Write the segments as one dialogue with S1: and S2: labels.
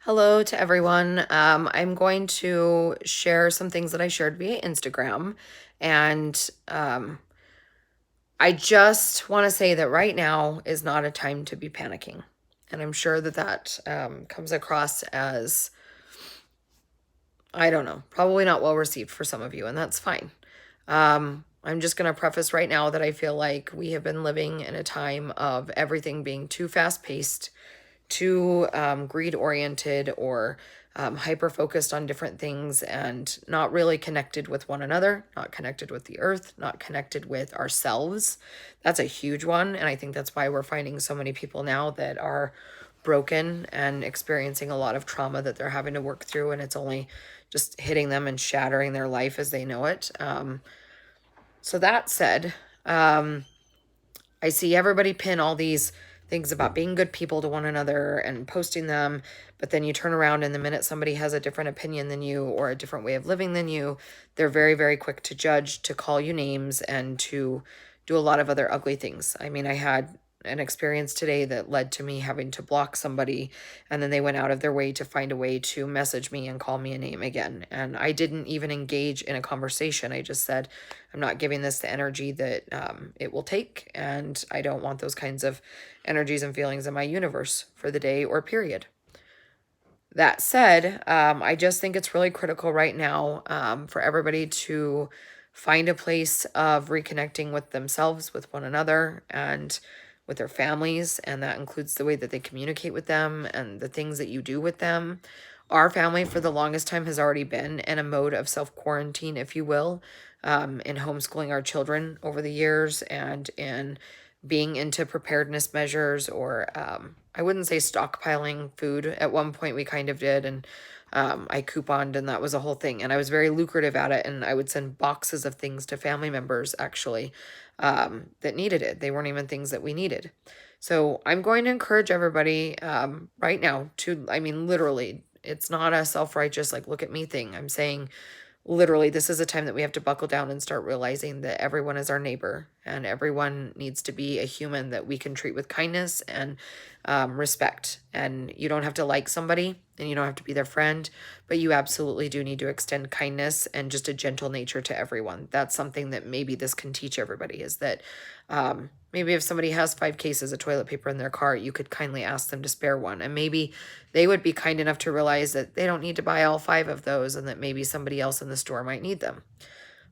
S1: Hello to everyone. I'm going to share some things that I shared via Instagram. And I just want to say that right now is not a time to be panicking. And I'm sure that comes across as, I don't know, probably not well received for some of you, and that's fine. I'm just going to preface right now that I feel like we have been living in a time of everything being too fast paced, too greed oriented, or hyper focused on different things and not really connected with one another, not connected with the earth, not connected with ourselves. That's a huge one. And I think that's why we're finding so many people now that are broken and experiencing a lot of trauma that they're having to work through. And it's only just hitting them and shattering their life as they know it. So that said, I see everybody pin all these things about being good people to one another and posting them, but then you turn around and the minute somebody has a different opinion than you or a different way of living than you, they're very, very quick to judge, to call you names, and to do a lot of other ugly things. I mean, I had an experience today that led to me having to block somebody, and then they went out of their way to find a way to message me and call me a name again. And I didn't even engage in a conversation. I just said, I'm not giving this the energy that it will take, and I don't want those kinds of energies and feelings in my universe for the day or period. That said, I just think it's really critical right now for everybody to find a place of reconnecting with themselves, with one another, and with their families. And that includes the way that they communicate with them and the things that you do with them. Our family, for the longest time, has already been in a mode of self quarantine, if you will, in homeschooling our children over the years and in being into preparedness measures or I wouldn't say stockpiling food. At one point we kind of did, and I couponed, and that was a whole thing. And I was very lucrative at it, and I would send boxes of things to family members actually that needed it. They weren't even things that we needed. So I'm going to encourage everybody right now to, I mean, literally, it's not a self-righteous, like, look at me thing. I'm saying literally, this is a time that we have to buckle down and start realizing that everyone is our neighbor and everyone needs to be a human that we can treat with kindness and respect. And you don't have to like somebody and you don't have to be their friend, but you absolutely do need to extend kindness and just a gentle nature to everyone. That's something that maybe this can teach everybody, is that maybe if somebody has 5 cases of toilet paper in their car, you could kindly ask them to spare one. And maybe they would be kind enough to realize that they don't need to buy all 5 of those and that maybe somebody else in the store might need them.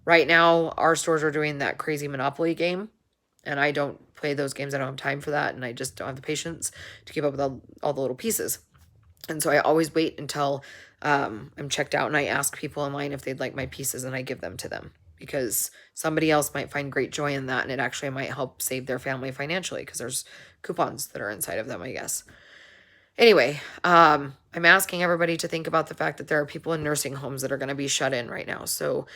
S1: Right now, our stores are doing that crazy Monopoly game, and I don't play those games. I don't have time for that, and I just don't have the patience to keep up with all the little pieces. And so I always wait until I'm checked out and I ask people in line if they'd like my pieces and I give them to them, because somebody else might find great joy in that and it actually might help save their family financially because there's coupons that are inside of them, I guess. Anyway, I'm asking everybody to think about the fact that there are people in nursing homes that are going to be shut in right now. So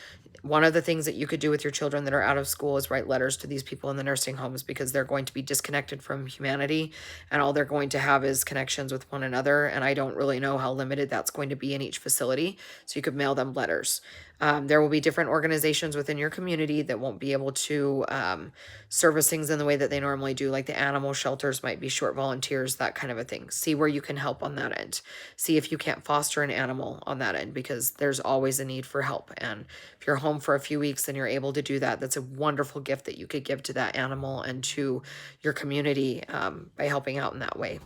S1: one of the things that you could do with your children that are out of school is write letters to these people in the nursing homes, because they're going to be disconnected from humanity and all they're going to have is connections with one another. And I don't really know how limited that's going to be in each facility. So you could mail them letters. There will be different organizations within your community that won't be able to service things in the way that they normally do. Like the animal shelters might be short volunteers, that kind of a thing. See where you can help on that end. See if you can't foster an animal on that end, because there's always a need for help. And if you're home for a few weeks and you're able to do that, that's a wonderful gift that you could give to that animal and to your community by helping out in that way.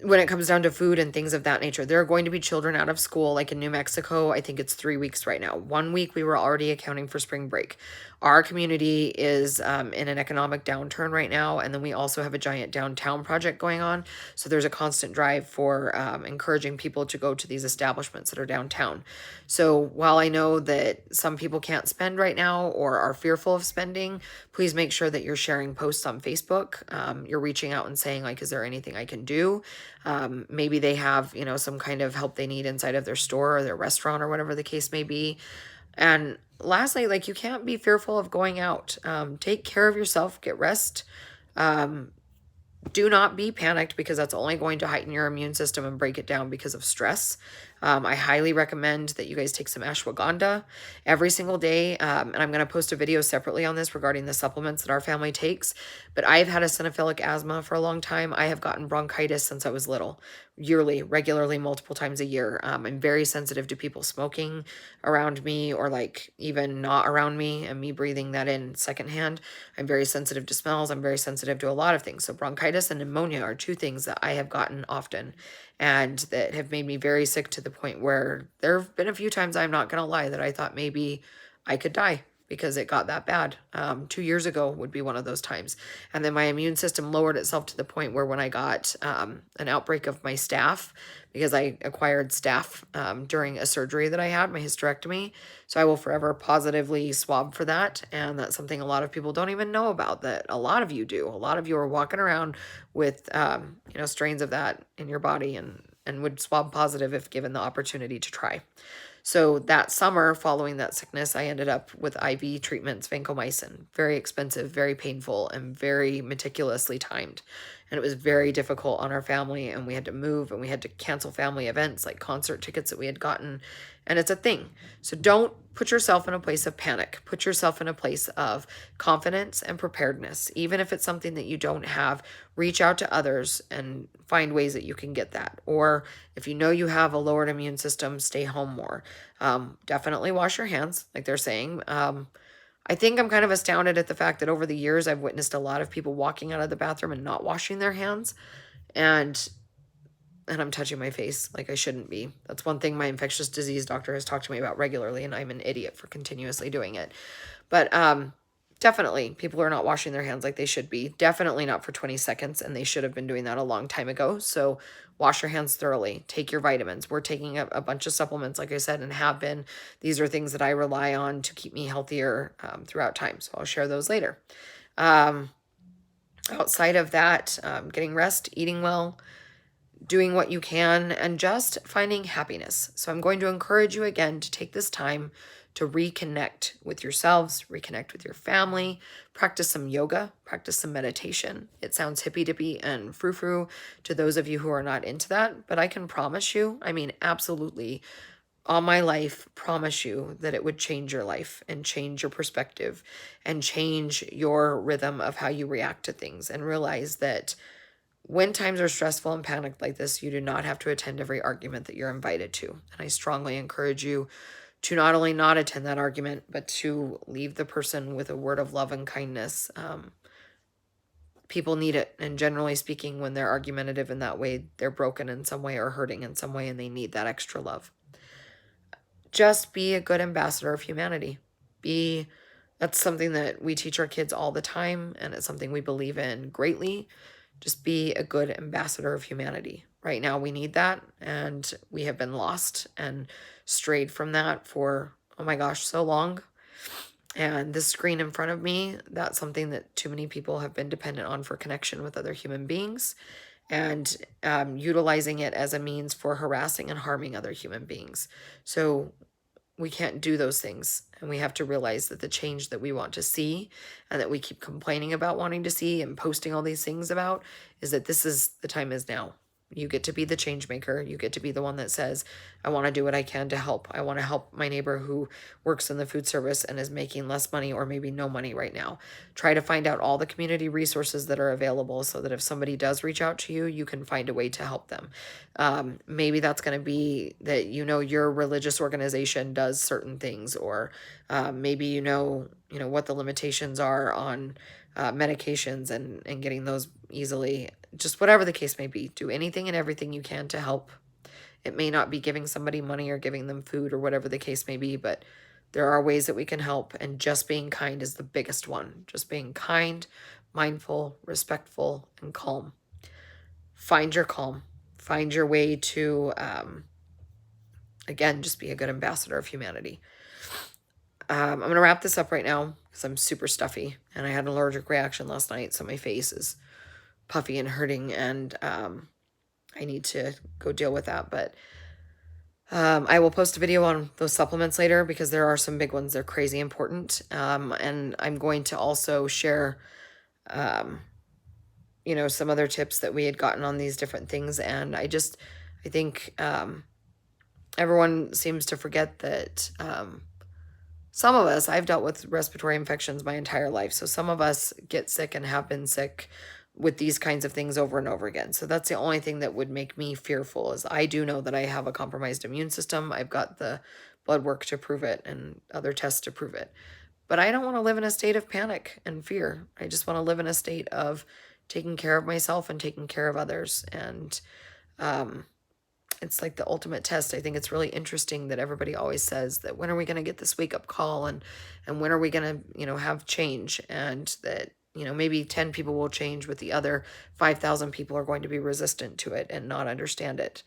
S1: When it comes down to food and things of that nature, there are going to be children out of school. Like in New Mexico, I think it's 3 weeks right now. 1 week we were already accounting for spring break. Our community is in an economic downturn right now, and then we also have a giant downtown project going on. So there's a constant drive for encouraging people to go to these establishments that are downtown. So while I know that some people can't spend right now or are fearful of spending, please make sure that you're sharing posts on Facebook. You're reaching out and saying, like, is there anything I can do? Maybe they have, some kind of help they need inside of their store or their restaurant or whatever the case may be. And lastly, like, you can't be fearful of going out. Take care of yourself, get rest. do not be panicked, because that's only going to heighten your immune system and break it down because of stress. I highly recommend that you guys take some ashwagandha every single day. And I'm going to post a video separately on this regarding the supplements that our family takes. But I've had eosinophilic asthma for a long time. I have gotten bronchitis since I was little, yearly, regularly, multiple times a year. I'm very sensitive to people smoking around me, or like even not around me, and me breathing that in secondhand. I'm very sensitive to smells. I'm very sensitive to a lot of things. So bronchitis and pneumonia are two things that I have gotten often, and that have made me very sick, to the point where there have been a few times, I'm not going to lie, that I thought maybe I could die because it got that bad. 2 years ago would be one of those times. And then my immune system lowered itself to the point where when I got an outbreak of my staph, because I acquired staph during a surgery that I had, my hysterectomy. So I will forever positively swab for that. And that's something a lot of people don't even know about, that a lot of you do. A lot of you are walking around with, strains of that in your body, and would swab positive if given the opportunity to try. So that summer following that sickness, I ended up with IV treatments, vancomycin, very expensive, very painful, and very meticulously timed. And it was very difficult on our family, and we had to move, and we had to cancel family events like concert tickets that we had gotten. And it's a thing. So don't put yourself in a place of panic. Put yourself in a place of confidence and preparedness. Even if it's something that you don't have, reach out to others and find ways that you can get that. Or if you know you have a lowered immune system, stay home more. Definitely wash your hands, like they're saying. I think I'm kind of astounded at the fact that over the years, I've witnessed a lot of people walking out of the bathroom and not washing their hands. And I'm touching my face like I shouldn't be. That's one thing my infectious disease doctor has talked to me about regularly, and I'm an idiot for continuously doing it. But definitely, people are not washing their hands like they should be. Definitely not for 20 seconds, and they should have been doing that a long time ago. So wash your hands thoroughly. Take your vitamins. We're taking a bunch of supplements, like I said, and have been. These are things that I rely on to keep me healthier throughout time. So I'll share those later. Outside of that, getting rest, eating well, doing what you can, and just finding happiness. So I'm going to encourage you again to take this time to reconnect with yourselves, reconnect with your family, practice some yoga, practice some meditation. It sounds hippy-dippy and frou-frou to those of you who are not into that, but I can promise you, I mean, absolutely, all my life, promise you that it would change your life and change your perspective and change your rhythm of how you react to things, and realize that when times are stressful and panicked like this, you do not have to attend every argument that you're invited to. And I strongly encourage you to not only not attend that argument, but to leave the person with a word of love and kindness. People need it. And generally speaking, when they're argumentative in that way, they're broken in some way or hurting in some way, and they need that extra love. Just be a good ambassador of humanity. That's something that we teach our kids all the time, and it's something we believe in greatly. Just be a good ambassador of humanity. Right now we need that, and we have been lost and strayed from that for, oh my gosh, so long. And this screen in front of me, that's something that too many people have been dependent on for connection with other human beings, and utilizing it as a means for harassing and harming other human beings. So we can't do those things, and we have to realize that the change that we want to see, and that we keep complaining about wanting to see and posting all these things about, is that the time is now. You get to be the change maker. You get to be the one that says, I want to do what I can to help. I want to help my neighbor who works in the food service and is making less money or maybe no money right now. Try to find out all the community resources that are available, so that if somebody does reach out to you, you can find a way to help them. Maybe that's going to be that your religious organization does certain things, or maybe what the limitations are on medications and getting those easily. Just whatever the case may be, do anything and everything you can to help. It may not be giving somebody money or giving them food or whatever the case may be, but there are ways that we can help, and just being kind is the biggest one. Just being kind, mindful, respectful, and calm. Find your calm. Find your way to, again, just be a good ambassador of humanity. I'm going to wrap this up right now because I'm super stuffy, and I had an allergic reaction last night, so my face is puffy and hurting, and I need to go deal with that. But I will post a video on those supplements later, because there are some big ones. They're crazy important. And I'm going to also share some other tips that we had gotten on these different things. And I think everyone seems to forget that some of us, I've dealt with respiratory infections my entire life. So some of us get sick and have been sick with these kinds of things over and over again. So that's the only thing that would make me fearful, is I do know that I have a compromised immune system. I've got the blood work to prove it and other tests to prove it. But I don't want to live in a state of panic and fear. I just want to live in a state of taking care of myself and taking care of others. And it's like the ultimate test. I think it's really interesting that everybody always says that when are we going to get this wake up call, and when are we going to, have change, and that, maybe 10 people will change, but the other 5,000 people are going to be resistant to it and not understand it.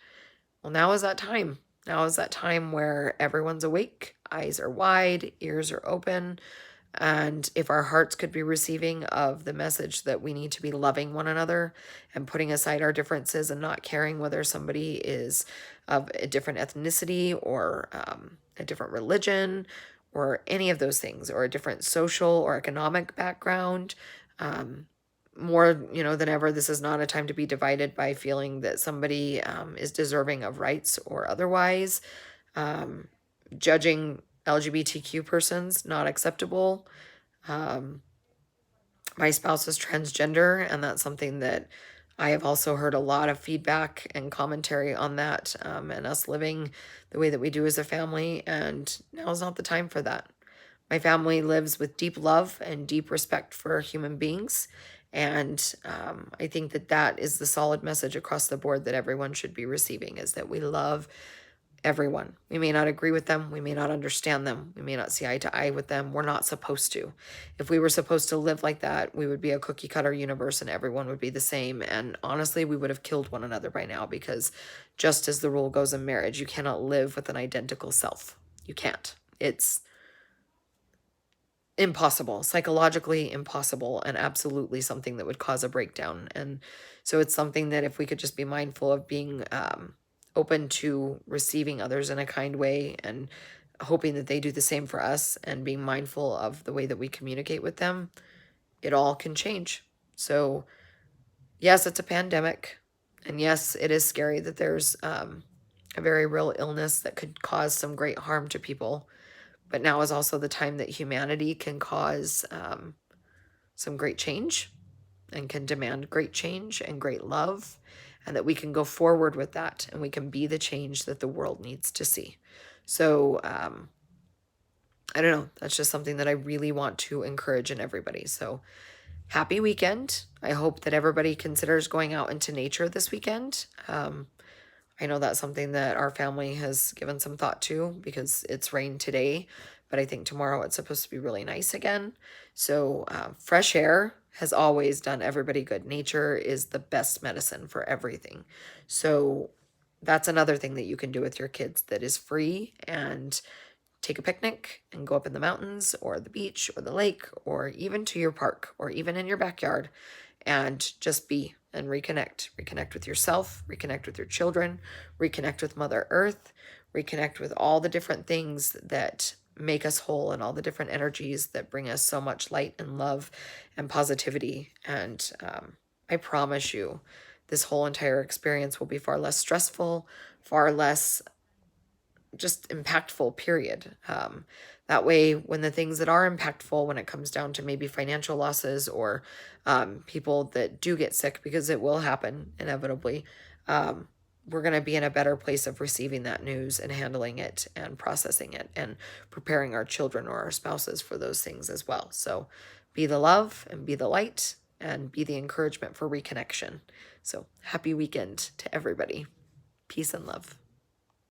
S1: Well, now is that time. Now is that time where everyone's awake, eyes are wide, ears are open. And if our hearts could be receiving of the message that we need to be loving one another and putting aside our differences and not caring whether somebody is of a different ethnicity or a different religion or any of those things, or a different social or economic background, more, than ever, this is not a time to be divided by feeling that somebody is deserving of rights or otherwise. Judging LGBTQ persons, not acceptable. My spouse is transgender, and that's something that I have also heard a lot of feedback and commentary on that, and us living the way that we do as a family, and now is not the time for that. My family lives with deep love and deep respect for human beings, and I think that is the solid message across the board that everyone should be receiving, is that we love everyone. We may not agree with them. We may not understand them. We may not see eye to eye with them. We're not supposed to. If we were supposed to live like that, we would be a cookie cutter universe and everyone would be the same. And honestly, we would have killed one another by now, because just as the rule goes in marriage, you cannot live with an identical self. You can't. It's impossible, psychologically impossible, and absolutely something that would cause a breakdown. And so it's something that if we could just be mindful of being open to receiving others in a kind way and hoping that they do the same for us, and being mindful of the way that we communicate with them, it all can change. So yes, it's a pandemic, and yes, it is scary that there's a very real illness that could cause some great harm to people. But now is also the time that humanity can cause some great change and can demand great change and great love, and that we can go forward with that and we can be the change that the world needs to see. So I don't know, that's just something that I really want to encourage in everybody. So happy weekend. I hope that everybody considers going out into nature this weekend. I know that's something that our family has given some thought to, because it's rained today, but I think tomorrow it's supposed to be really nice again. So fresh air has always done everybody good. Nature is the best medicine for everything. So that's another thing that you can do with your kids that is free, and take a picnic and go up in the mountains or the beach or the lake or even to your park or even in your backyard, and just be and reconnect with yourself, reconnect with your children, reconnect with Mother Earth, reconnect with all the different things that make us whole and all the different energies that bring us so much light and love and positivity. And I promise you, this whole entire experience will be far less stressful, far less just impactful, period. That way, when the things that are impactful, when it comes down to maybe financial losses or people that do get sick, because it will happen inevitably, we're going to be in a better place of receiving that news and handling it and processing it and preparing our children or our spouses for those things as well. So be the love and be the light and be the encouragement for reconnection. So happy weekend to everybody. Peace and love.